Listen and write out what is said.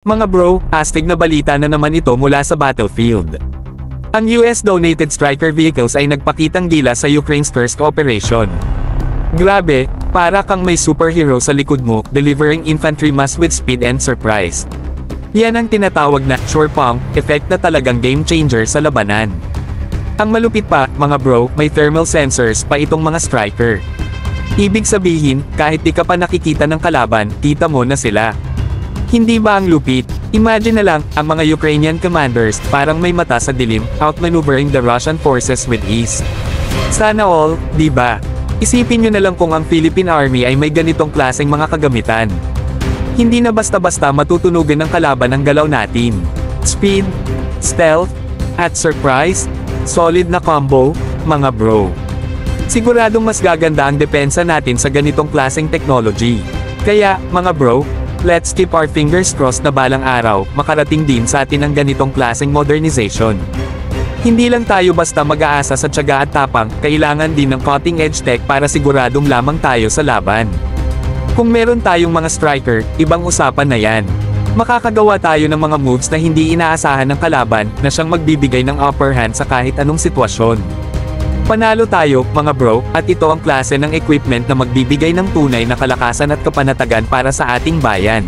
Mga bro, astig na balita na naman ito mula sa battlefield. Ang US-donated Stryker vehicles ay nagpakitang gila sa Ukraine's first operation. Grabe, para kang may superhero sa likod mo, delivering infantry mass with speed and surprise. Yan ang tinatawag na sure pump effect na talagang game changer sa labanan. Ang malupit pa, mga bro, may thermal sensors pa itong mga Stryker. Ibig sabihin, kahit di ka pa nakikita ng kalaban, kita mo na sila. Hindi ba ang lupit? Imagine na lang, ang mga Ukrainian commanders, parang may mata sa dilim, outmaneuvering the Russian forces with ease. Sana all, di ba? Isipin nyo na lang kung ang Philippine Army ay may ganitong klaseng mga kagamitan. Hindi na basta-basta matutunugan ng kalaban ang galaw natin. Speed, stealth, at surprise, solid na combo, mga bro. Siguradong mas gaganda ang depensa natin sa ganitong klaseng technology. Kaya, mga bro, let's keep our fingers crossed na balang araw, makarating din sa atin ang ganitong klaseng modernization. Hindi lang tayo basta mag-aasa sa tiyaga at tapang, kailangan din ng cutting-edge tech para siguradong lamang tayo sa laban. Kung meron tayong mga Stryker, ibang usapan na yan. Makakagawa tayo ng mga moves na hindi inaasahan ng kalaban, na siyang magbibigay ng upper hand sa kahit anong sitwasyon. Panalo tayo, mga bro, at ito ang klase ng equipment na magbibigay ng tunay na kalakasan at kapanatagan para sa ating bayan.